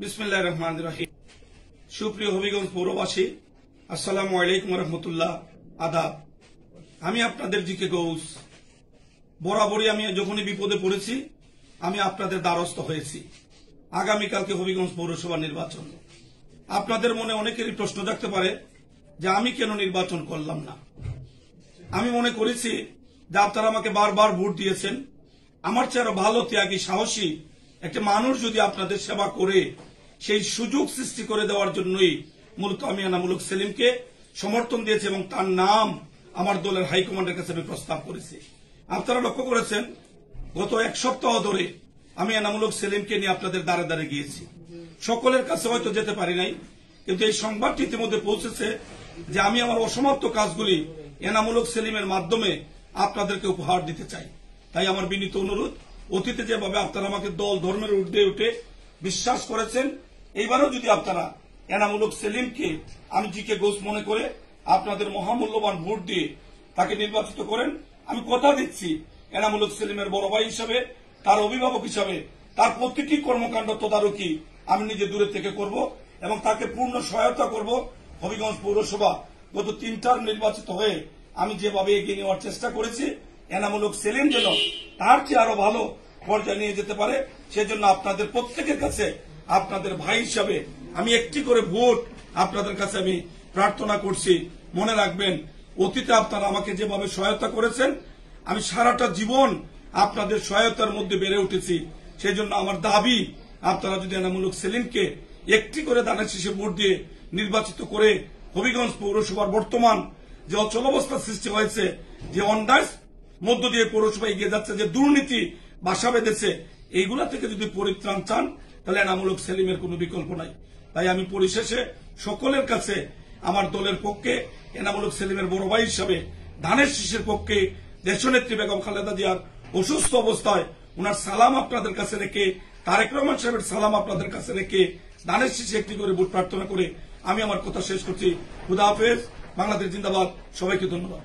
বিসমিল্লাহির রহমানির রহিম। সুপ্রিয় হবিগঞ্জ পৌরবাসী, আসসালামু আলাইকুম রহমতুল্লাহ, আদাব। আমি আপনাদের জিকে গৌস। বরাবরই আমি যখনই বিপদে পড়েছি আমি আপনাদের দ্বারস্থ হয়েছি। আগামীকালকে হবিগঞ্জ পৌরসভা নির্বাচন। আপনাদের মনে অনেকেরই প্রশ্ন থাকতে পারে যে আমি কেন নির্বাচন করলাম না। আমি মনে করেছি যে আপনারা আমাকে বারবার ভোট দিয়েছেন। আমার চেয়ে আরো ভালো ত্যাগী সাহসী একটা মানুষ যদি আপনাদের সেবা করে সেই সুযোগ সৃষ্টি করে দেওয়ার জন্যই মূলত আমি এনামুল হক সেলিমকে সমর্থন দিয়েছি এবং তার নাম আমার দলের হাইকমান্ডের কাছে আমি প্রস্তাব করেছি। আপনারা লক্ষ্য করেছেন গত এক সপ্তাহ ধরে আমি এনামুল হক সেলিমকে নিয়ে আপনাদের দ্বারে দ্বারে গিয়েছি। সকলের কাছে হয়তো যেতে পারি নাই, কিন্তু এই সংবাদটি ইতিমধ্যে পৌঁছেছে যে আমি আমার অসমাপ্ত কাজগুলি এনামুল হক সেলিমের মাধ্যমে আপনাদেরকে উপহার দিতে চাই। তাই আমার বিনীত অনুরোধ, অতীতে যেভাবে আপনারা আমাকে দল ধর্মের ঊর্ধ্বে উঠে বিশ্বাস করেছেন, এইবারও যদি আপনারা এনামুল হক সেলিমকে আমি জিকে গৌস মনে করে আপনাদের মহামূল্যবান ভোট দিয়ে তাকে নির্বাচিত করেন, আমি কথা দিচ্ছি এনামুল হক সেলিমের বড় ভাই হিসাবে, তার অভিভাবক হিসাবে তার প্রতিটি কর্মকাণ্ড তদারকি আমি নিজে দূরে থেকে করব এবং তাকে পূর্ণ সহায়তা করব। হবিগঞ্জ পৌরসভা গত 3 টার্ম নির্বাচিত হয়ে আমি যেভাবে এগিয়ে নেওয়ার চেষ্টা করেছি, এনামুল হক সেলিম যেন তার চেয়ে আরো ভালো পর্যায়ে নিয়ে যেতে পারে, সেজন্য আপনাদের প্রত্যেকের কাছে আপনাদের ভাই হিসাবে আমি একটি করে ভোট আপনাদের কাছে আমি প্রার্থনা করছি। মনে রাখবেন, অতীতে আপনারা আমাকে যেভাবে সহায়তা করেছেন আমি সারাটা জীবন আপনাদের সহায়তার মধ্যে বেড়ে উঠেছি। সেই জন্য আমার দাবি, আপনারা যদি এনামুল হক সেলিমকে একটি করে দানের শীষে ভোট দিয়ে নির্বাচিত করে হবিগঞ্জ পৌরসভার বর্তমান যে অচলাবস্থা সৃষ্টি হয়েছে, যে অন্যায় মধ্য দিয়ে পৌরসভা এগিয়ে যাচ্ছে, যে দুর্নীতি বাসা বেঁধেছে, এইগুলা থেকে যদি পরিত্রাণ চান তাহলে এনামুল হক সেলিমের কোনো বিকল্প নাই। তাই আমি পরিশেষে সকলের কাছে আমার দলের পক্ষে এনামুল হক সেলিমের বড় ভাই হিসাবে ধানের শীষের পক্ষে দেশনেত্রী বেগম খালেদা জিয়ার অসুস্থ অবস্থায় ওনার সালাম আপনাদের কাছে রেখে, তারেক রহমান সাহেবের সালাম আপনাদের কাছে রেখে ধানের শীষে একটি করে ভোট প্রার্থনা করে আমি আমার কথা শেষ করছি। খুদা হাফেজ। বাংলাদেশ জিন্দাবাদ। সবাইকে ধন্যবাদ।